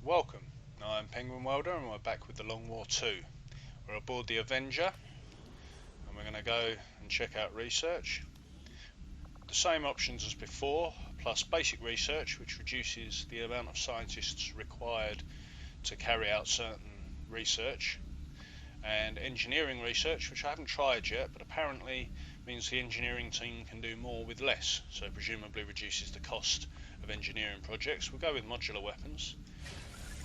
Welcome, I'm Penguin Welder and we're back with the Long War 2. We're aboard the Avenger and we're going to go and check out research. The same options as before, plus basic research, which reduces the amount of scientists required to carry out certain research, and engineering research, which I haven't tried yet, but apparently means the engineering team can do more with less, so presumably reduces the cost of engineering projects. We'll go with modular weapons.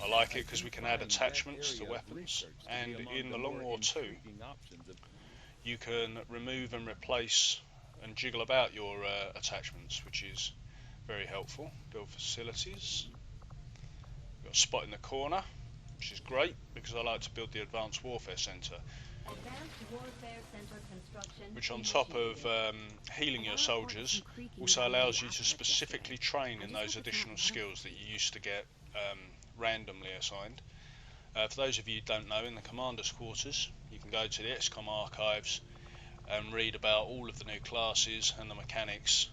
I like it because we can add attachments to weapons, and in the Long War 2 you can remove and replace and jiggle about your attachments, which is very helpful. Build facilities. We've got a spot in the corner, which is great because I like to build the Advanced Warfare Centre, which on top of healing your soldiers also allows you to specifically train in those additional skills that you used to get randomly assigned. For those of you who don't know, in the Commander's Quarters you can go to the XCOM archives and read about all of the new classes and the mechanics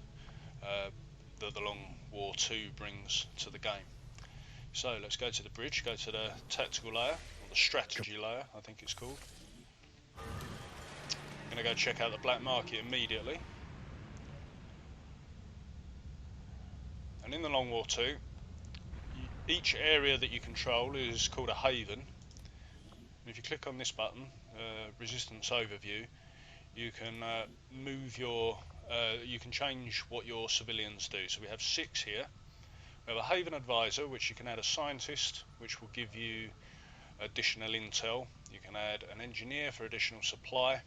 that the Long War 2 brings to the game. So let's go to the bridge, go to the tactical layer, or the strategy layer I think it's called. I'm going to go check out the black market immediately. And in the Long War 2, each area that you control is called a haven. And if you click on this button, Resistance Overview, you can move your, you can change what your civilians do. So we have 6 here. We have a Haven Advisor, which you can add a scientist, which will give you additional intel. You can add an engineer for additional supply,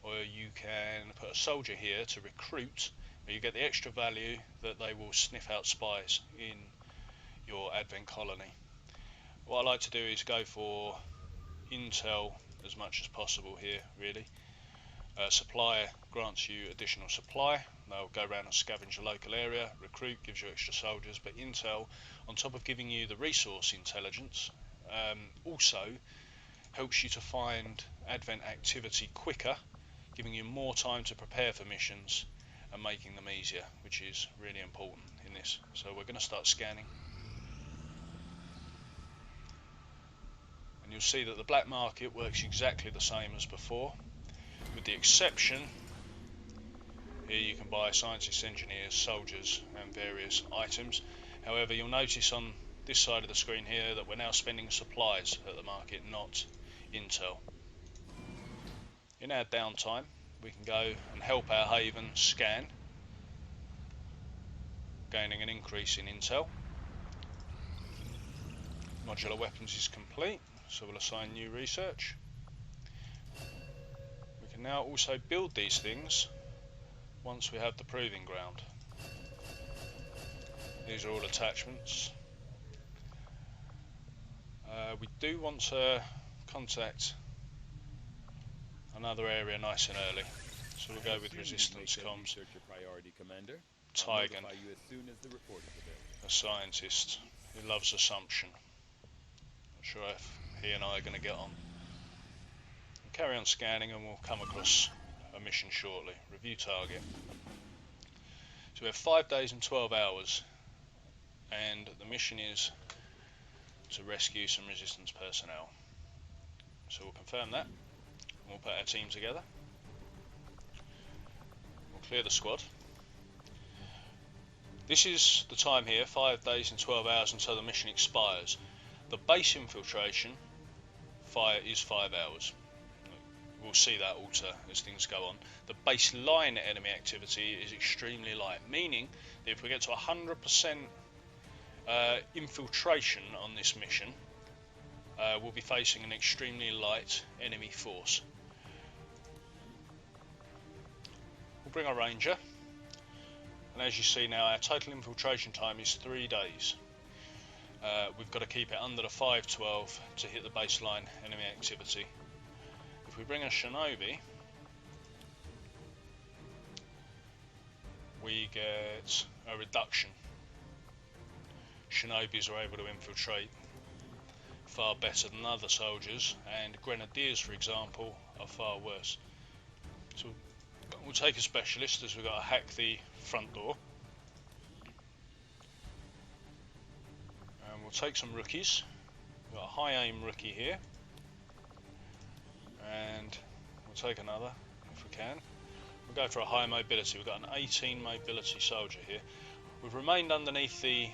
or you can put a soldier here to recruit, where you get the extra value that they will sniff out spies in your Advent colony. What I like to do is go for intel as much as possible here, really. Supply grants you additional supply. They'll go around and scavenge the local area. Recruit gives you extra soldiers, but intel, on top of giving you the resource intelligence, also helps you to find Advent activity quicker, giving you more time to prepare for missions and making them easier, which is really important in this. So we're going to start scanning. And you'll see that the black market works exactly the same as before, with the exception here you can buy scientists, engineers, soldiers and various items. However, you'll notice on this side of the screen here that we're now spending supplies at the market, not intel. In our downtime we can go and help our haven scan, gaining an increase in intel. Modular weapons is complete, so we'll assign new research. We can now also build these things once we have the proving ground. These are all attachments. We do want to contact another area nice and early, so we'll go with Resistance Comms. Tygan, a scientist who loves assumption. Not sure if he and I are going to get on. We'll carry on scanning and we'll come across a mission shortly. Review target. So we have 5 days and 12 hours, and the mission is to rescue some resistance personnel. So we'll confirm that. We'll put our team together. We'll clear the squad. This is the time here, 5 days and 12 hours until the mission expires. The base infiltration fire is 5 hours. We'll see that alter as things go on. The baseline enemy activity is extremely light, meaning that if we get to 100% infiltration on this mission, we'll be facing an extremely light enemy force. We'll bring our ranger, and as you see now, our total infiltration time is 3 days. We've got to keep it under the 512 to hit the baseline enemy activity. If we bring a shinobi, we get a reduction. Shinobis are able to infiltrate far better than other soldiers, and grenadiers, for example, are far worse. So we'll take a specialist, as we've got to hack the front door. And we'll take some rookies. We've got a high aim rookie here, and we'll take another if we can. We'll go for a high mobility. We've got an 18 mobility soldier here. We've remained underneath the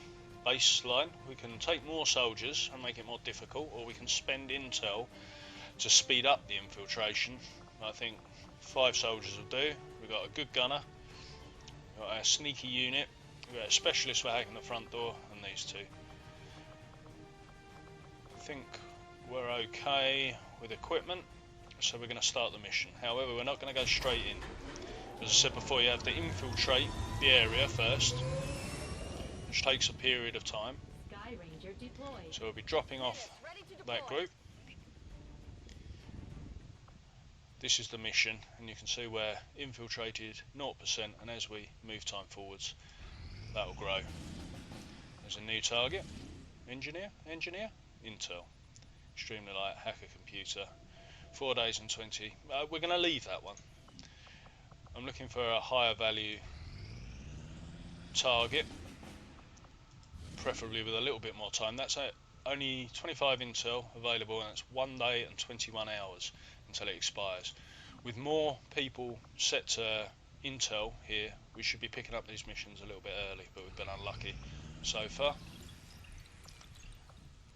baseline. We can take more soldiers and make it more difficult, or we can spend intel to speed up the infiltration. I think 5 soldiers will do. We've got a good gunner, we've got a sneaky unit, we've got a specialist for hacking the front door, and these 2. I think we're okay with equipment, so we're going to start the mission. However, we're not going to go straight in. As I said before, you have to infiltrate the area first, which takes a period of time. Sky Ranger deployed. So we'll be dropping off that group. This is the mission, and you can see we're infiltrated 0%, and as we move time forwards, that will grow. There's a new target. Engineer, Intel. Extremely light, hacker computer. 4 days and 20. We're going to leave that one. I'm looking for a higher value target, preferably with a little bit more time. That's only 25 intel available, and it's 1 day and 21 hours until it expires. With more people set to intel here, we should be picking up these missions a little bit early, but we've been unlucky so far.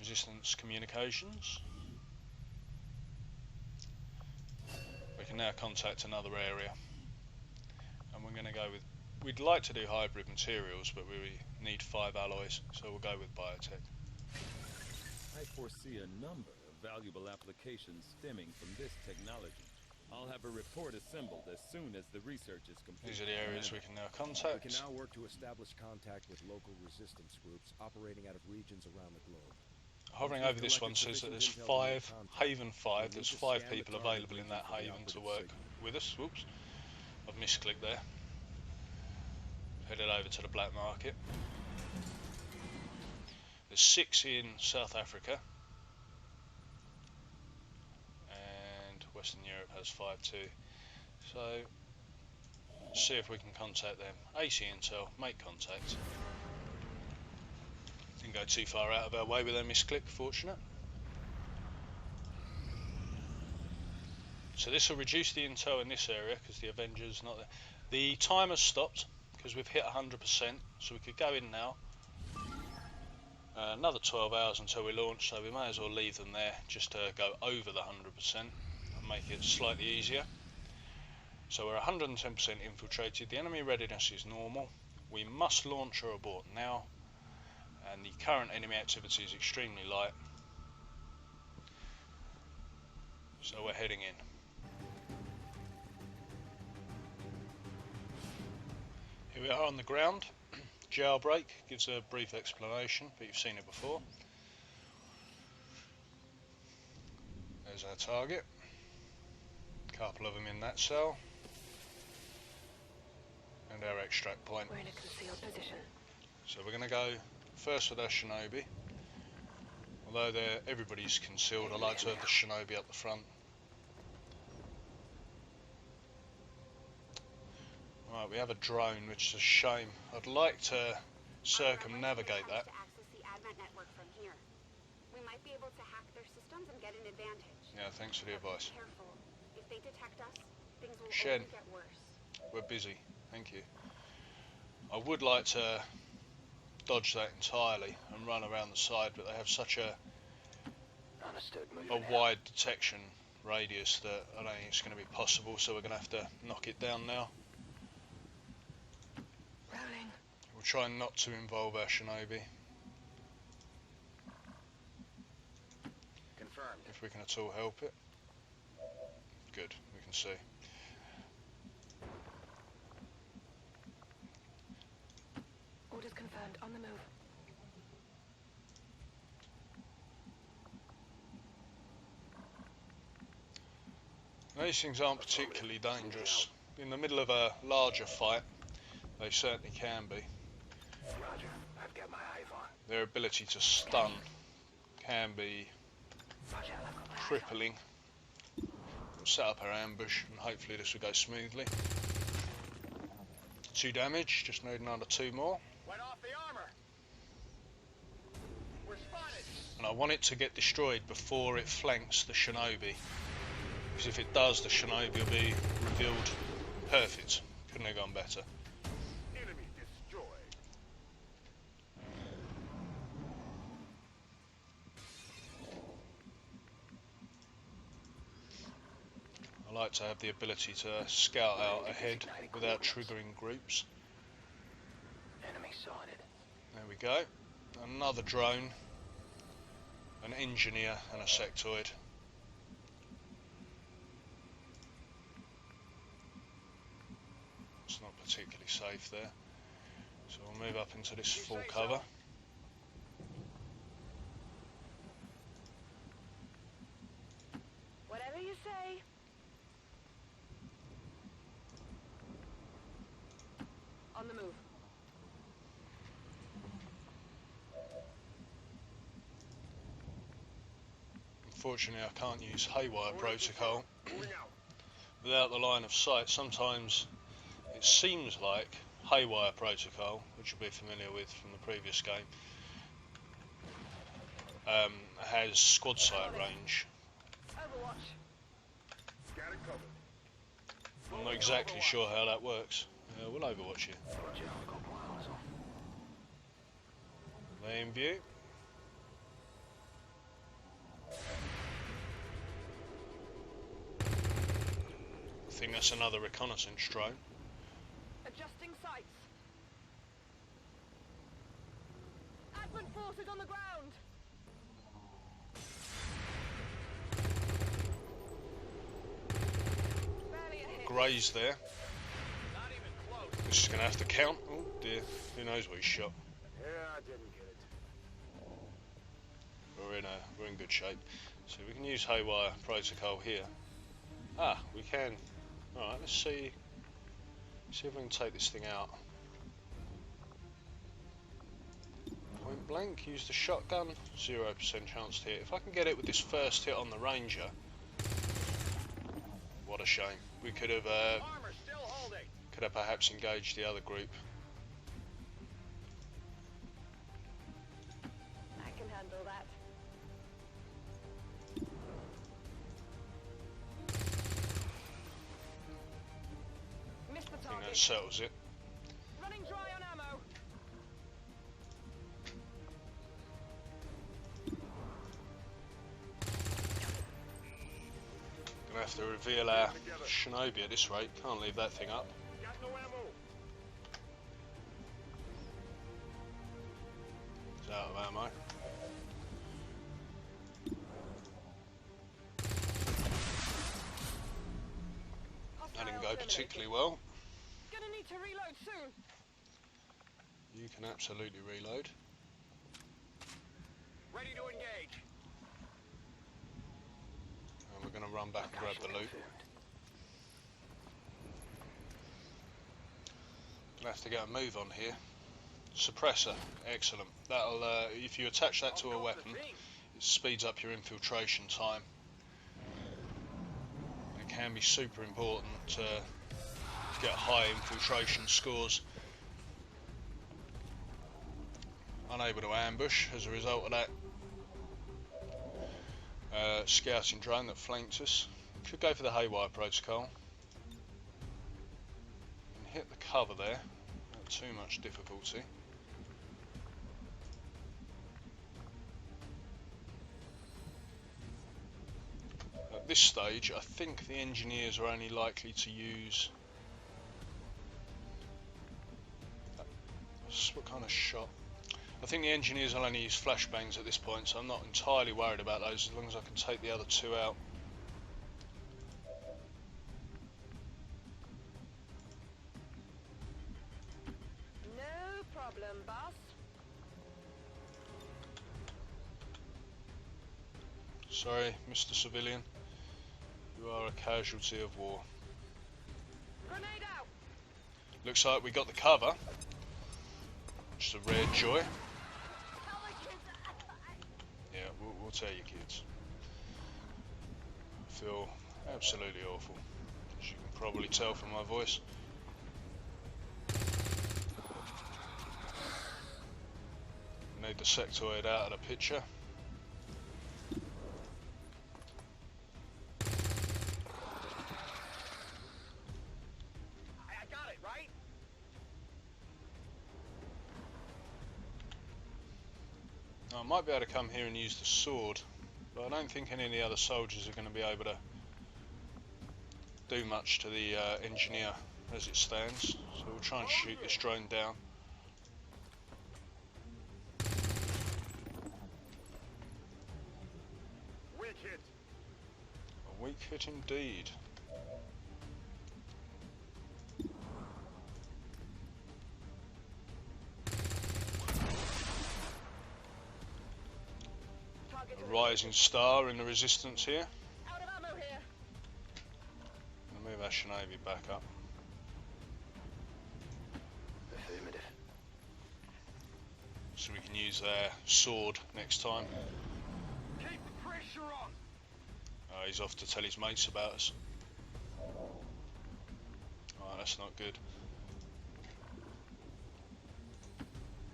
Resistance communications. We can now contact another area, and we're going to go with, we'd like to do hybrid materials, but we need 5 alloys, so we'll go with biotech. I foresee a number of valuable applications stemming from this technology. I'll have a report assembled as soon as the research is complete. These are the areas we can now contact. We can now work to establish contact with local resistance groups operating out of regions around the globe. Hovering over this one says that there's 5, Haven 5, there's 5 people available in that Haven to work with us. Whoops, I've misclicked there. Headed over to the black market. There's 6 in South Africa, and Western Europe has 5 too. So, see if we can contact them. AC Intel, make contact. Didn't go too far out of our way with a misclick, fortunate. So this will reduce the intel in this area because the Avenger's not there. The timer's stopped because we've hit 100%, so we could go in now. Another 12 hours until we launch, so we may as well leave them there just to go over the 100% and make it slightly easier. So we're 110% infiltrated. The enemy readiness is normal. We must launch or abort now, and the current enemy activity is extremely light. So we're heading in. Here we are on the ground. Jailbreak gives a brief explanation, but you've seen it before. There's our target. A couple of them in that cell. And our extract point. We're in a concealed position. So we're going to go first with our shinobi. Although everybody's concealed, I like to have the shinobi up the front. Right, we have a drone, which is a shame. I'd like to circumnavigate that. We might be able to hack their systems and get an advantage. Yeah, thanks for the advice. Careful. If they detect us, things will Shen, only get worse. we're busy. Thank you. I would like to dodge that entirely and run around the side, but they have such a wide detection radius that I don't think it's going to be possible, so we're going to have to knock it down now. Routing. We'll try not to involve our shinobi. Confirmed. If we can at all help it. Good, we can see. Orders confirmed. On the move. These things aren't particularly dangerous. In the middle of a larger fight, they certainly can be. Roger. I've got my eyes on. Their ability to stun can be crippling. We'll set up our ambush and hopefully this will go smoothly. 2 damage, just need another 2 more. Went off the armor. We're spotted. And I want it to get destroyed before it flanks the shinobi. Because if it does, the shinobi will be revealed perfect. Couldn't have gone better. Enemy destroyed. I like to have the ability to scout out ahead without triggering groups. Enemy sighted. There we go. Another drone, an engineer and a sectoid. It's not particularly safe there. So we'll move up into this full cover. Whatever you say. On the move. Unfortunately, I can't use haywire protocol Moving out. without the line of sight. Sometimes it seems like haywire protocol, which you'll be familiar with from the previous game, has squad sight range. Overwatch. Scattered cover. I'm not exactly sure how that works. We'll overwatch you. Roger, I've got wireless on. Lay in view. I think that's another reconnaissance drone. Adjusting sights. Advent forces on the ground. Barely a hit. Graze there. Not even close. This is going to have to count. Oh dear, who knows what he's shot. Yeah, I didn't get it. We're in good shape. So we can use haywire protocol here. Ah, we can. Alright, let's see if we can take this thing out. Point blank, use the shotgun, 0% chance to hit. If I can get it with this first hit on the Ranger, what a shame. We could have Armor still holding. perhaps engaged the other group. I can handle that. Missed the I think that target. settles it. Running dry on ammo. Gonna have to reveal our shinobi at this rate. Can't leave that thing up. Got no ammo. It's out of ammo. That didn't go particularly well. Gonna need to reload soon. You can absolutely reload. Ready to engage. And we're going to run back and grab the loot. Gonna have to get a move on here. Suppressor, excellent. That'll, if you attach that to a weapon, it speeds up your infiltration time. It can be super important to get high infiltration scores. Unable to ambush as a result of that scouting drone that flanked us. Could go for the haywire protocol and hit the cover there. Not too much difficulty. At this stage, I think the engineers are only likely to use... What kind of shot? I think the engineers will only use flashbangs at this point, so I'm not entirely worried about those as long as I can take the other two out. No problem, boss. Sorry, Mr. Civilian. You are a casualty of war. Grenade out. Looks like we got the cover, which is a rare joy. Yeah, we'll tell you kids. I feel absolutely awful, as you can probably tell from my voice. Need the sectoid out of the picture. I might be able to come here and use the sword, but I don't think any of the other soldiers are going to be able to do much to the engineer as it stands. So we'll try and shoot this drone down. Weak hit. A weak hit indeed. Target A rising star in the resistance here. out of ammo here. We'll move our shinobi back up. Affirmative. So we can use their sword next time. Keep the pressure on. He's off to tell his mates about us. Alright, that's not good.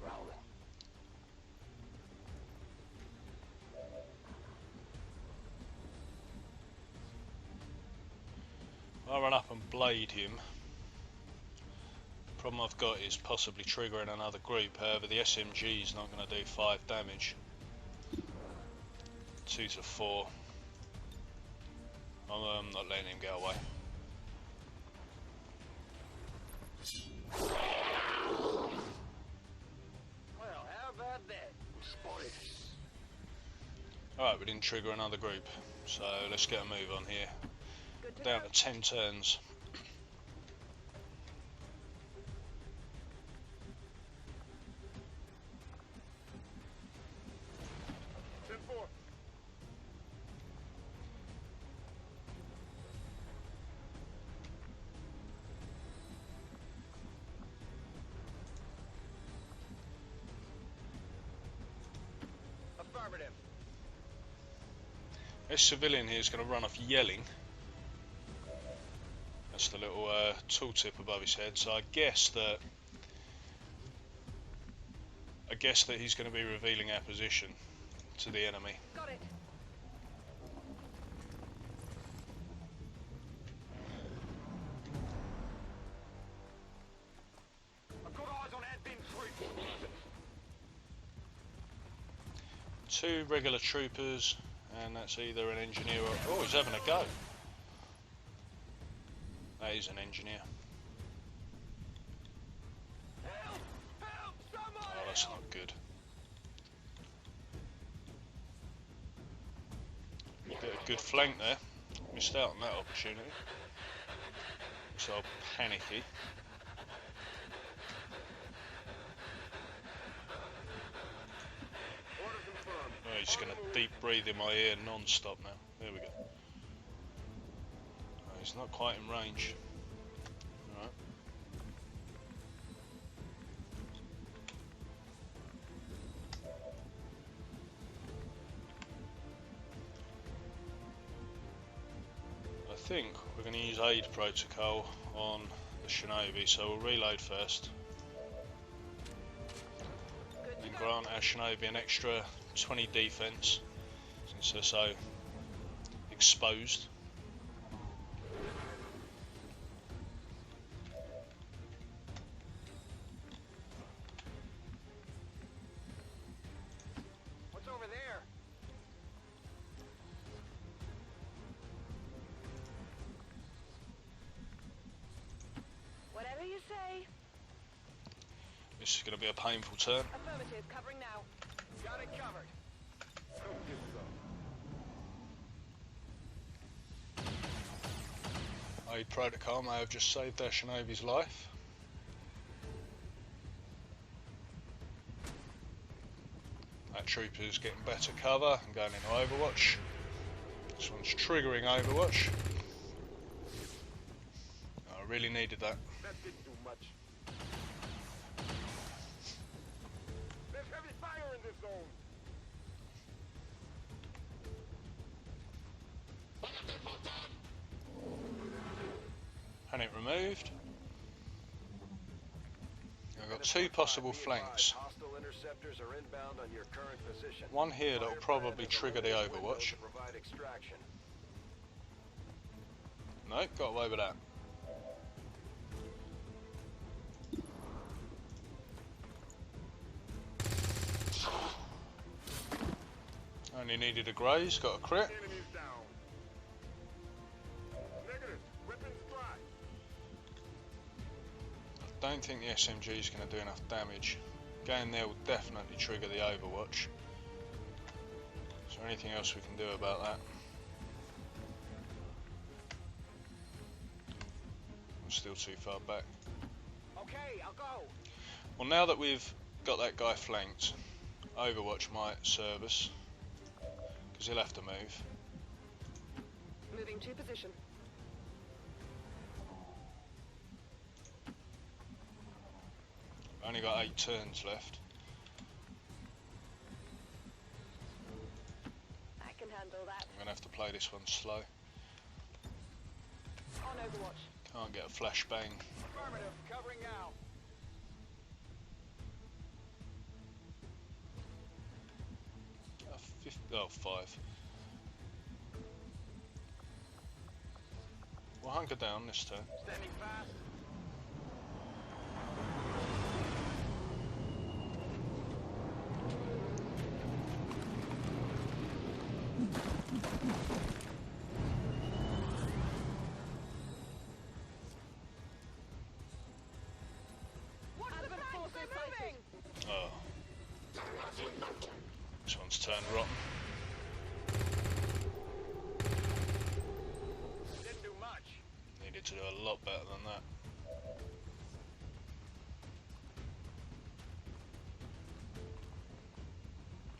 Rolling. I'll run up and blade him. Problem I've got is possibly triggering another group. However, the SMG is not going to do 5 damage. 2 to 4. I'm not letting him get away. Well, how about that? Spotted. Alright, we didn't trigger another group, so let's get a move on here. Good to Down go. to 10 turns. Ten-4. Affirmative. This civilian here is going to run off yelling. That's the little tooltip above his head. So I guess that he's going to be revealing our position to the enemy. Got it. I've got eyes on admin troops. 2 regular troopers, and that's either an engineer or... Oh, he's having a go. That is an engineer. Help! Help! Someone! Oh, that's not good. Bit of good flank there. Missed out on that opportunity. So panicky. Order confirmed. Oh, he's going to deep breathe in my ear non-stop now. There we go. Oh, he's not quite in range. Alright. I think we're going to use aid protocol on the shinobi, so we'll reload first. Good to And go. grant our shinobi an extra 20 defense since they're so exposed. What's over there? Whatever you say. This is going to be a painful turn. Affirmative. Covering now. Got it covered. Hope you so. Aid protocol may have just saved their shinobi's life. That trooper's getting better cover and going into Overwatch. This one's triggering Overwatch. I really needed that. That didn't do much. There's heavy fire in this zone. Panic removed. I've got 2 possible flanks. Hostile interceptors are inbound on your current position. One here that'll probably trigger the Overwatch. Provide extraction. Nope, got away with that. Only needed a graze, got a crit. Enemies down. Negative. Weapons dry. I don't think the SMG is going to do enough damage. Going there will definitely trigger the overwatch. Is there anything else we can do about that? I'm still too far back. Okay, I'll go. Well, now that we've got that guy flanked, overwatch might serve us, because he'll have to move. Moving to position. Only got 8 turns left. I can handle that. I'm going to have to play this one slow. On Overwatch. Can't get a flashbang. Affirmative. Covering now. Oh, 5. We'll hunker down this turn. Standing fast. What's the force moving? Oh. This one's turned rotten. Didn't do much. Needed to do a lot better than that.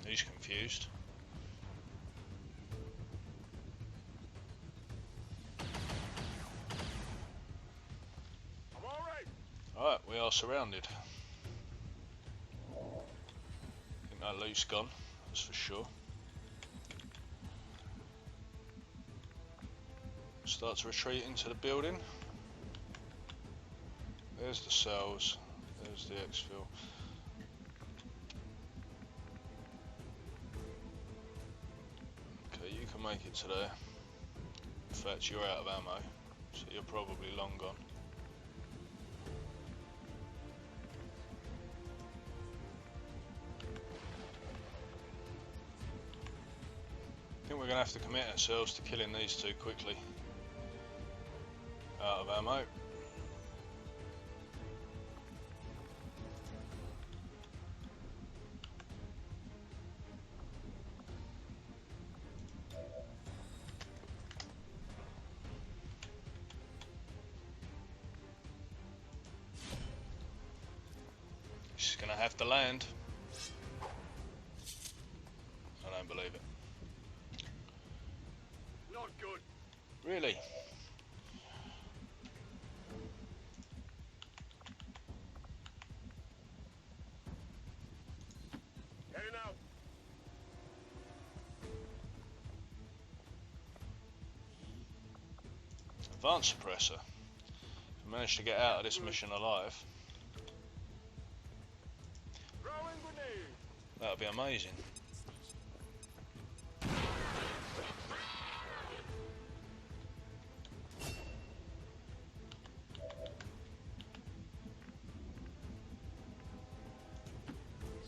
He's confused. I'm all right. Alright, we are surrounded. I think that loot's gone, that's for sure. Start to retreat into the building. There's the cells, there's the exfil. Okay, you can make it to there. In fact, you're out of ammo, so you're probably long gone. I think we're going to have to commit ourselves to killing these two quickly. Out of ammo. She's going to have to land. I don't believe it. Not good. Really? Heading out. Advanced suppressor. If we manage to get out of this mission alive, Throwing grenade. that would be amazing.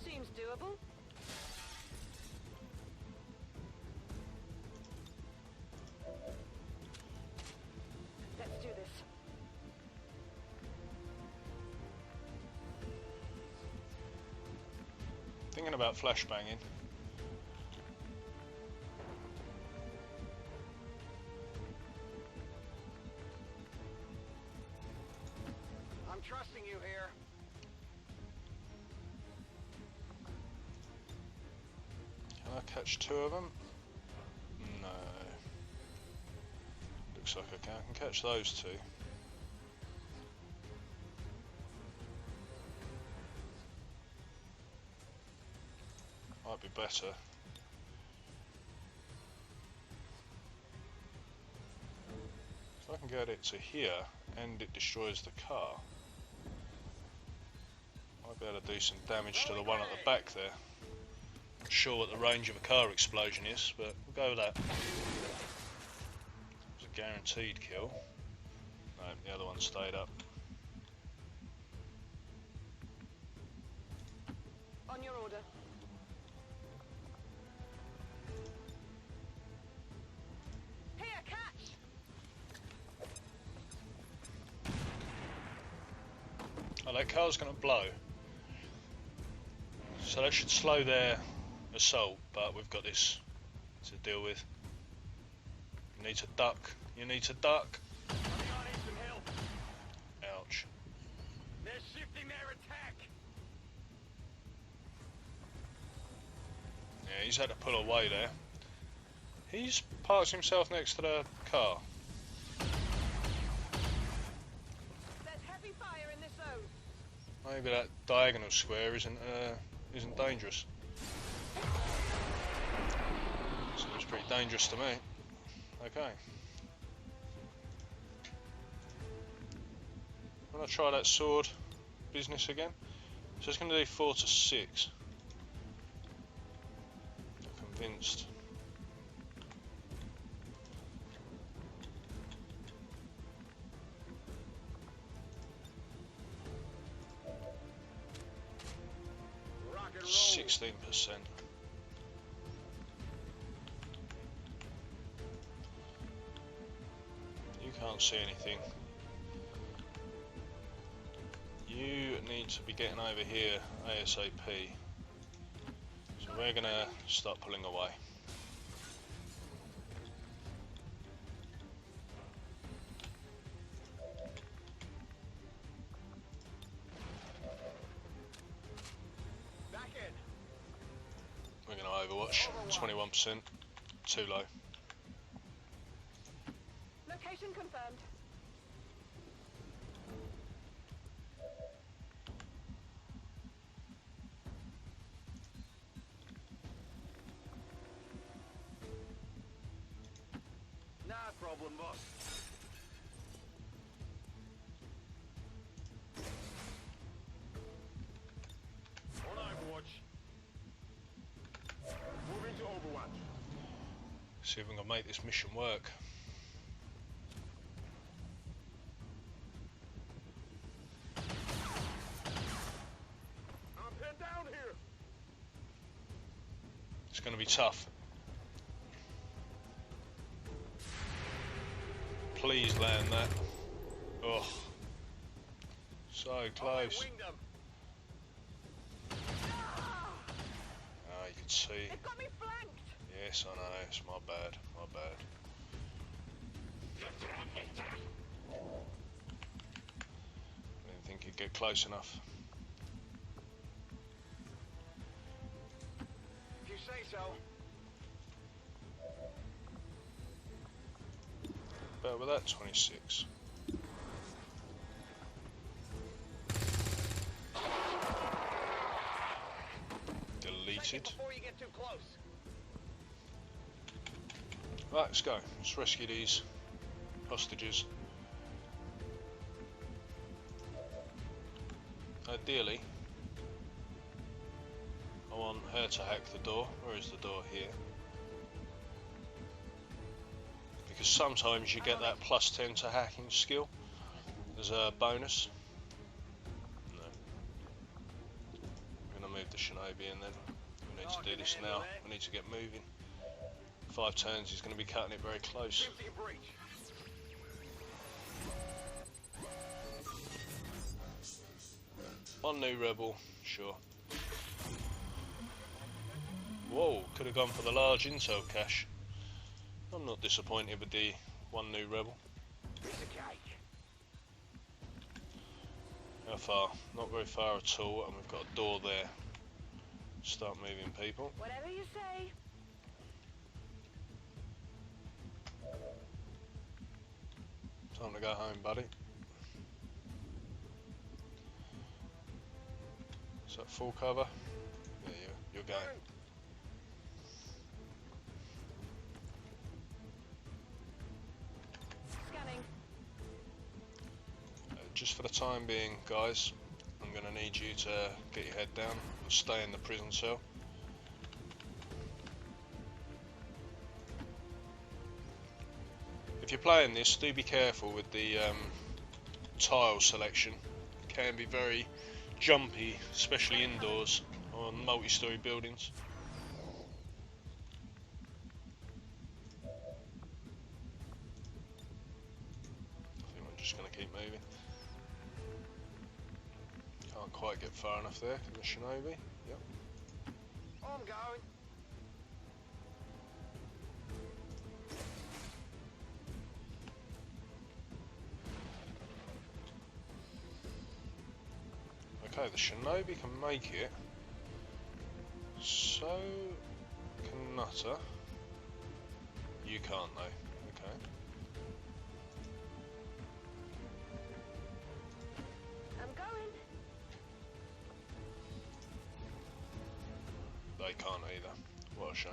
Seems doable. Let's do this. Thinking about flashbanging. I'm trusting you here. Can I catch 2 of them? No. Looks like I can catch those 2. Might be better. If I can get it to here and it destroys the car, might be able to do some damage to the one at the back there. Not sure what the range of a car explosion is, but we'll go with that. It's a guaranteed kill. No, the other one stayed up. On your order. Oh, that car's going to blow. So that should slow their assault, but we've got this to deal with. You need to duck. You need to duck. Ouch. They're shifting their attack. Yeah, he's had to pull away there. He's parked himself next to the car. There's heavy fire in this zone. Maybe that diagonal square isn't dangerous. Seems pretty dangerous to me. Okay. I'm gonna try that sword business again. So it's gonna do 4 to 6. I'm convinced. Rock and roll. 16%. You can't see anything. You need to be getting over here ASAP. So we're gonna start pulling away. Back in. We're gonna overwatch. 21%. Too low. Location confirmed. Nah problem, boss. On Overwatch. Moving to Overwatch. See if we can make this mission work. I'm pinned down here. It's gonna be tough. Please land that. Oh, so close. Winged them. Oh, you can see. They've got me flanked. Yes, I know. It's my bad. My bad. I didn't think you'd get close enough. If you say so. Better with that 26. Deleted. Before you get too close. Right, let's go. Let's rescue these hostages. Ideally, I want her to hack the door. Where is the door? Here. Because sometimes you get that +10 to hacking skill as a bonus. No. We're going to move the Shinobi in then. We need to do this now. We need to get moving. 5 turns, he's going to be cutting it very close. Empty breach. One new rebel, sure. Whoa, could have gone for the large intel cache. I'm not disappointed with the one new rebel. Piece of cake. How far? Not very far at all, and we've got a door there. Start moving people. Whatever you say. Time to go home, buddy. Is that full cover? Yeah, you're going. Scanning. Just for the time being, guys, I'm going to need you to get your head down and stay in the prison cell. If you're playing this, do be careful with the tile selection. It can be very jumpy, especially indoors on multi-story buildings. I think I'm just going to keep moving. Can't quite get far enough there for the shinobi. Yep. I'm going. Okay, the shinobi can make it. So can Nutter. You can't though. Okay. I'm going. They can't either. What a shame.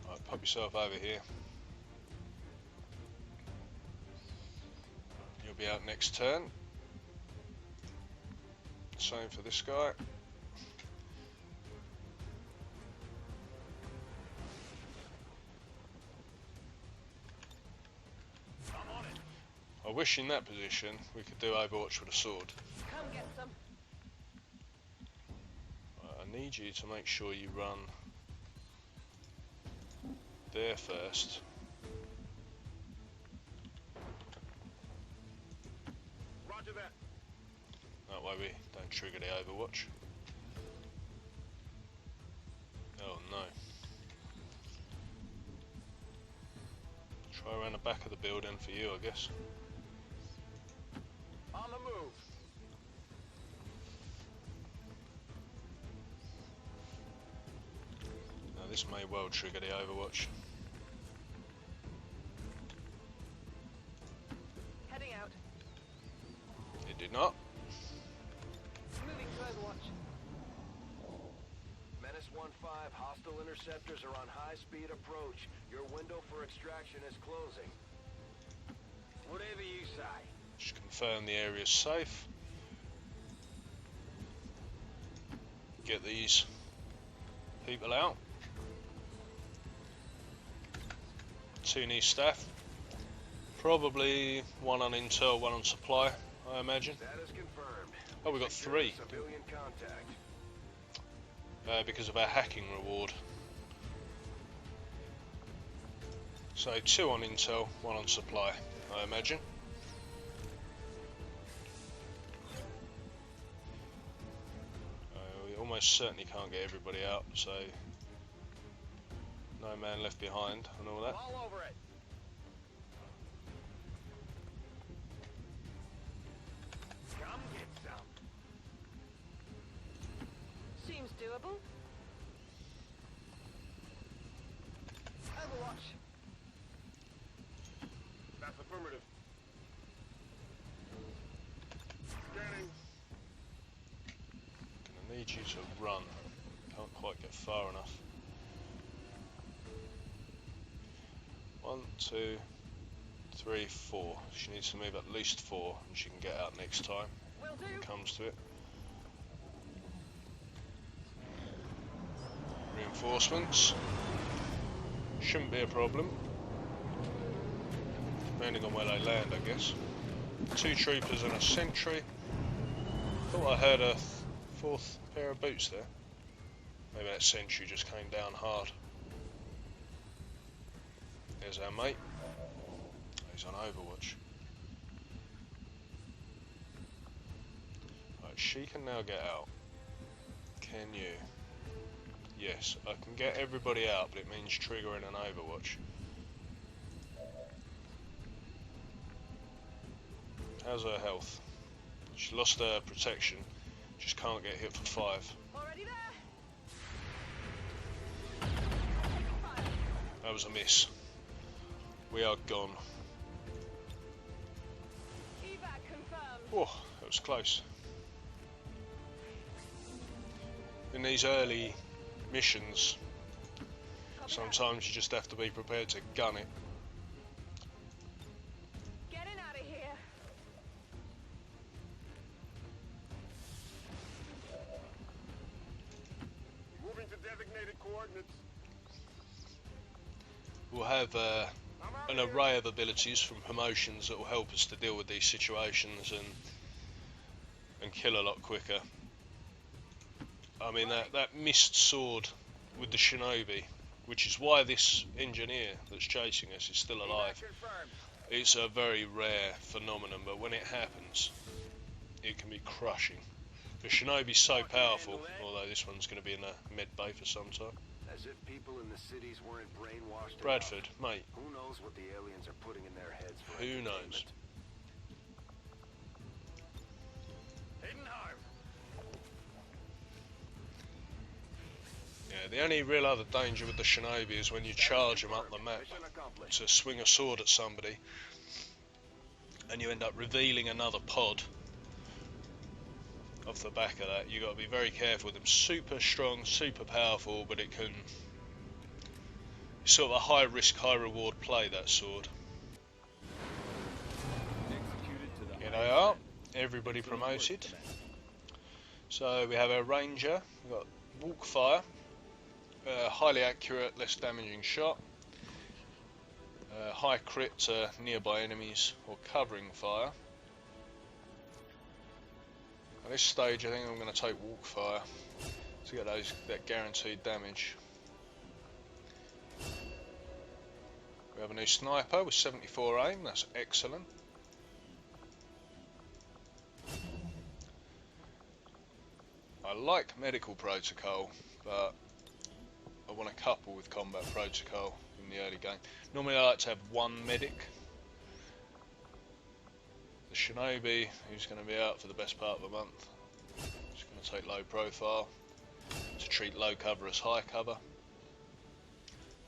Right, pop yourself over here. You'll be out next turn. Same for this guy. I wish in that position we could do Overwatch with a sword. Come get some. I need you to make sure you run there first. Roger that. That way we don't trigger the Overwatch. Oh no. Try around the back of the building for you, I guess. On the move. Now this may well trigger the Overwatch. Heading out. It did not. Moving to Overwatch. Menace 1-5, hostile interceptors are on high-speed approach. Your window for extraction is closing. Whatever you say. Just confirm the area's safe. Get these people out. 2 new staff. Probably 1 on intel, 1 on supply, I imagine. Status confirmed. Oh, we got 3 Civilian contact. because of our hacking reward. So 2 on intel, 1 on supply, I imagine. We almost certainly can't get everybody out, so no man left behind and all that. All over it. Come get some. Seems doable. Overwatch. That's affirmative. Scanning. Gonna need you to run. Can't quite get far enough. 1, 2, 3, 4. She needs to move at least 4 and she can get out next time Will when do. it comes to it. Reinforcements. Shouldn't be a problem. Depending on where they land, I guess. 2 troopers and a sentry. Thought I heard a 4th pair of boots there. Maybe that sentry just came down hard. There's our mate. He's on Overwatch. Right, she can now get out. Can you? Yes, I can get everybody out, but it means triggering an Overwatch. How's her health? She lost her protection. Just can't get hit for 5. Already there. That was a miss. We are gone. Evac confirmed. Oh, that was close. In these early missions, Copy that. sometimes you just have to be prepared to gun it. Getting out of here. Moving to designated coordinates. We'll have I'm out an here. array of abilities from promotions that will help us to deal with these situations and kill a lot quicker. I mean, that missed sword with the shinobi, which is why this engineer that's chasing us is still alive. Evac confirmed. It's a very rare phenomenon, but when it happens, it can be crushing. The Shinobi's so powerful, although this one's going to be in a med bay for some time. As if people in the cities weren't brainwashed. Bradford, mate. Who knows what the aliens are putting in their heads for Who knows? Yeah, the only real other danger with the Shinobi is when you charge them up the map to swing a sword at somebody and you end up revealing another pod off the back of that. You got to be very careful with them. Super strong, super powerful, but it can sort of a high risk, high reward play, that sword. Here they are, everybody promoted. So we have our ranger, we've got walk fire, highly accurate, less damaging shot, high crit to nearby enemies or covering fire. At this stage I think I'm going to take walk fire to get that guaranteed damage. We have a new sniper with 74 aim, that's excellent. I like medical protocol, but I want to couple with combat protocol in the early game. Normally I like to have one medic. The Shinobi, who's going to be out for the best part of a month, is going to take low profile to treat low cover as high cover.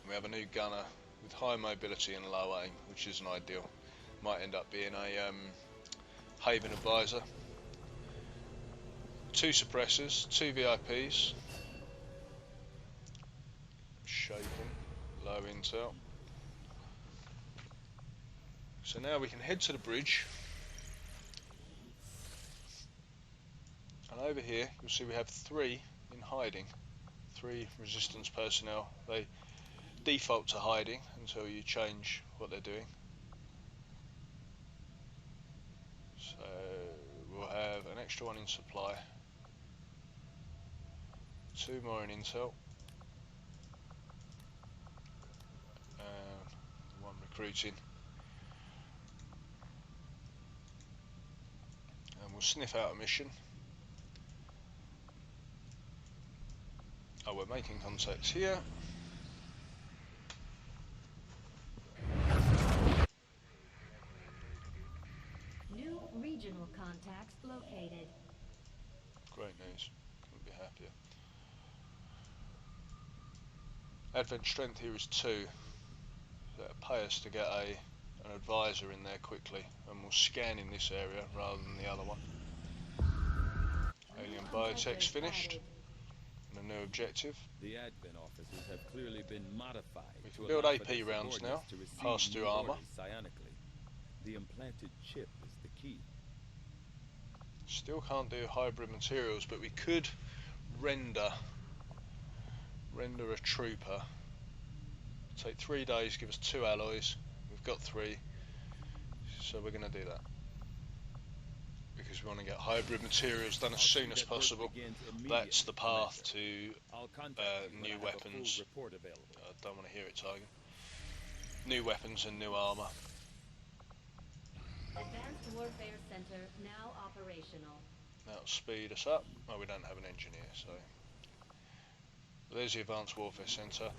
And we have a new gunner with high mobility and low aim, which isn't ideal. Might end up being a Haven advisor. 2 suppressors, 2 VIPs. Shaken, low intel. So now we can head to the bridge. And over here you'll see we have 3 in hiding. 3 resistance personnel. They default to hiding until you change what they're doing. So we'll have an extra 1 in supply. 2 more in intel. And 1 recruiting. And we'll sniff out a mission. Oh, we're making contacts here. New regional contacts located. Great news. Couldn't be happier. Advent strength here is 2. That'll pay us to get an advisor in there quickly, and we'll scan in this area rather than the other one. Alien biotech's finished. And a new objective. The Advent officers have clearly been modified. We can to build allow AP for their rounds now, subordinates to receive pass through new armour. orders psionically. The implanted chip is the key. Still can't do hybrid materials, but we could render a trooper. Take 3 days, give us 2 alloys. We've got 3, so we're going to do that because we want to get hybrid materials done as soon as possible. That's the path to new weapons. I don't want to hear it, Tiger. New weapons and new armour. Advanced Warfare Center now operational. That'll speed us up. Oh, we don't have an engineer, so there's the Advanced Warfare Centre.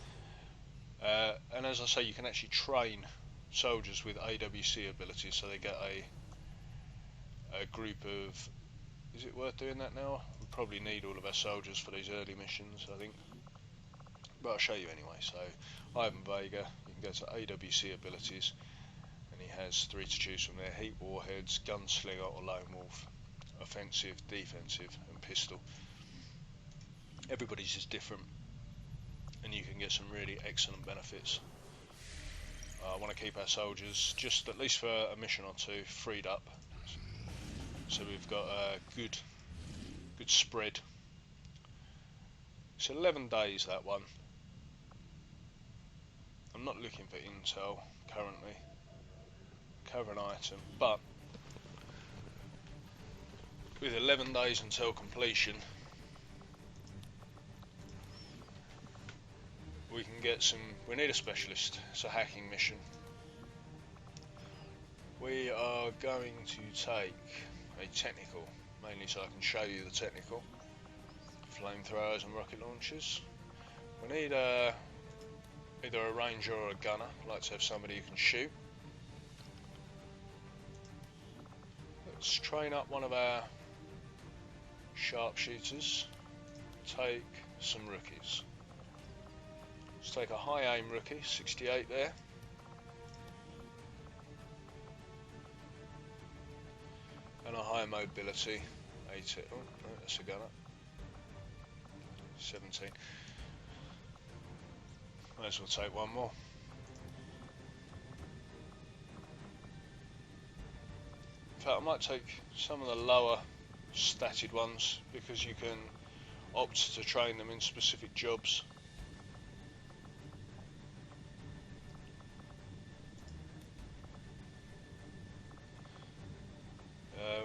And as I say, you can actually train soldiers with AWC abilities, so they get a group of... Is it worth doing that now? We probably need all of our soldiers for these early missions, I think. But I'll show you anyway. So, Ivan Vega, you can go to AWC abilities, and he has 3 to choose from there: heat warheads, gunslinger or lone wolf, offensive, defensive and pistol. Everybody's is different, and you can get some really excellent benefits. I want to keep our soldiers, just at least for a mission or 2, freed up, so we've got a good spread. It's 11 days, that one. I'm not looking for intel currently. Cover an item, but with 11 days until completion, we can get some... We need a specialist. It's a hacking mission. We are going to take a technical. mainly so I can show you the technical. Flamethrowers and rocket launchers. We need either a ranger or a gunner. I'd like to have somebody who can shoot. Let's train up one of our sharpshooters. Take some rookies. Let's take a high aim rookie, 68 there. And a high mobility, 80. Oh, no, that's a gunner. 17. Might as well take one more. In fact, I might take some of the lower statted ones because you can opt to train them in specific jobs.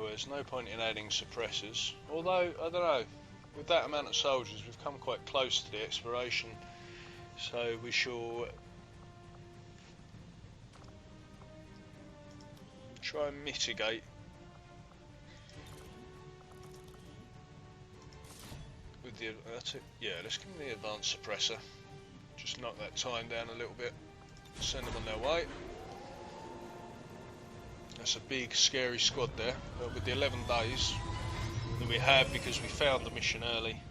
There's no point in adding suppressors, although, I don't know, with that amount of soldiers we've come quite close to the expiration, so we shall try and mitigate with the, that's it, yeah, let's give them the advanced suppressor, just knock that time down a little bit, send them on their way. That's a big scary squad there, but with the 11 days that we have because we found the mission early.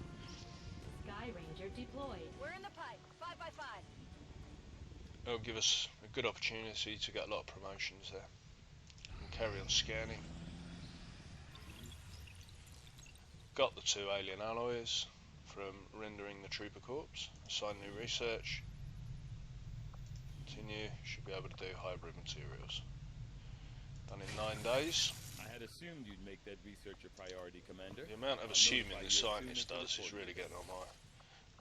Sky Ranger deployed. We're in the pipe. 5 by 5. It'll give us a good opportunity to get a lot of promotions there. And carry on scanning. Got the 2 alien alloys from rendering the Trooper Corps. Assign new research. Continue. Should be able to do hybrid materials. Done in 9 days. I had assumed you'd make that research a priority, Commander. The amount of I'll assuming notify the you as soon scientist as the does is report really is. getting on my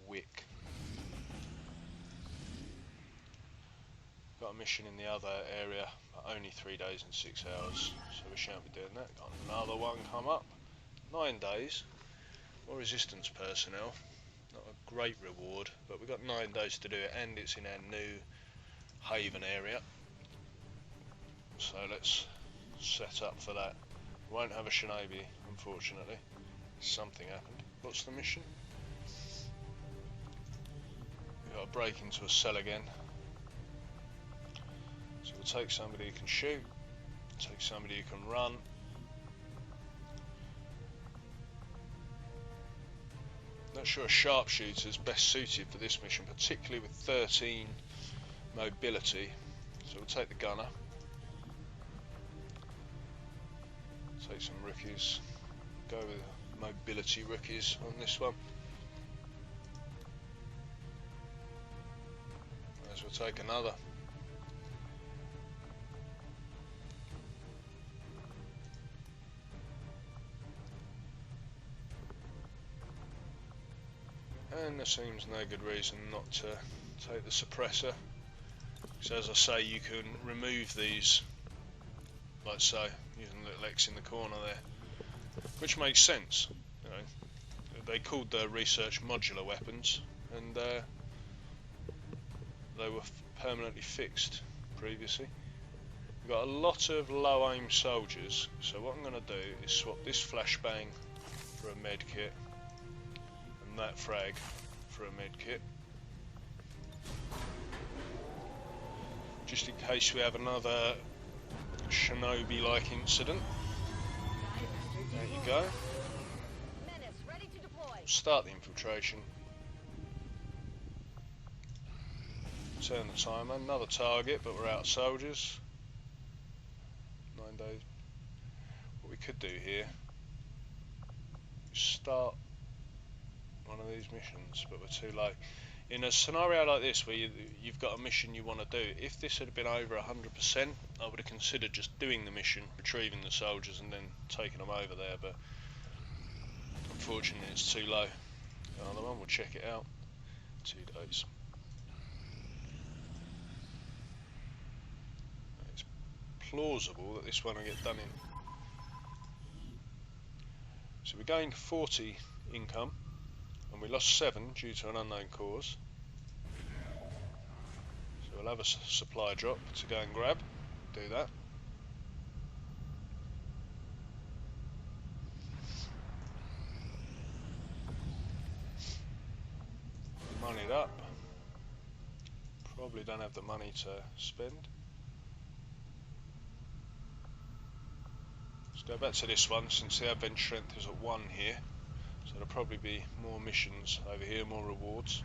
wick. Got a mission in the other area, but only 3 days and 6 hours, so we shan't be doing that. Got another one come up, 9 days. More resistance personnel, not a great reward, but we've got 9 days to do it, and it's in our new haven area. So let's set up for that. Won't have a shinobi, unfortunately. Something happened. What's the mission? We've got to break into a cell again. So we'll take somebody who can shoot, take somebody who can run. Not sure a sharpshooter is best suited for this mission, particularly with 13 mobility. So we'll take the gunner. Take some rookies. Go with mobility rookies on this one. Might as well take another. And there seems no good reason not to take the suppressor. So as I say, you can remove these like so, using the little X in the corner there, which makes sense. You know, they called the research modular weapons, and they were permanently fixed previously. We've got a lot of low aim soldiers, so what I'm going to do is swap this flashbang for a med kit and that frag for a med kit, just in case we have another shinobi-like incident. There you go. Menace, ready to deploy. Start the infiltration. Turn the timer. Another target, but we're out of soldiers. 9 days. What we could do here is start one of these missions, but we're too late. In a scenario like this, where you've got a mission you want to do, if this had been over 100%, I would have considered just doing the mission, retrieving the soldiers, and then taking them over there. But unfortunately, it's too low. Another one. We'll check it out. 2 days. It's plausible that this one will get done in. So we gained 40 income, and we lost 7 due to an unknown cause. So we'll have a supply drop to go and grab. Do that. Probably don't have the money to spend. Let's go back to this one since the adventure strength is at 1 here. So there'll probably be more missions over here, more rewards.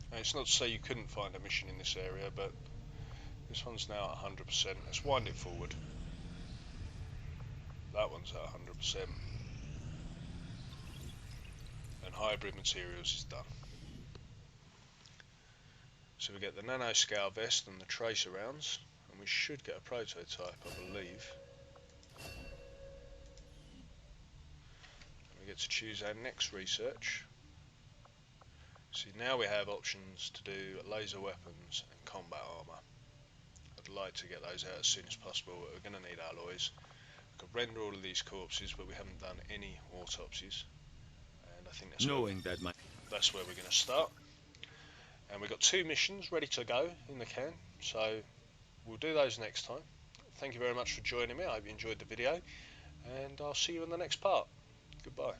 And it's not to say you couldn't find a mission in this area, but this one's now at 100%. Let's wind it forward. That one's at 100%. And hybrid materials is done. So we get the nano scale vest and the tracer rounds, and we should get a prototype, I believe. We get to choose our next research. See, now we have options to do laser weapons and combat armour. I'd like to get those out as soon as possible, but we're going to need alloys. We can render all of these corpses, but we haven't done any autopsies. And I think that's where we're going to start. And we've got 2 missions ready to go in the can, so we'll do those next time. Thank you very much for joining me. I hope you enjoyed the video, and I'll see you in the next part. Goodbye.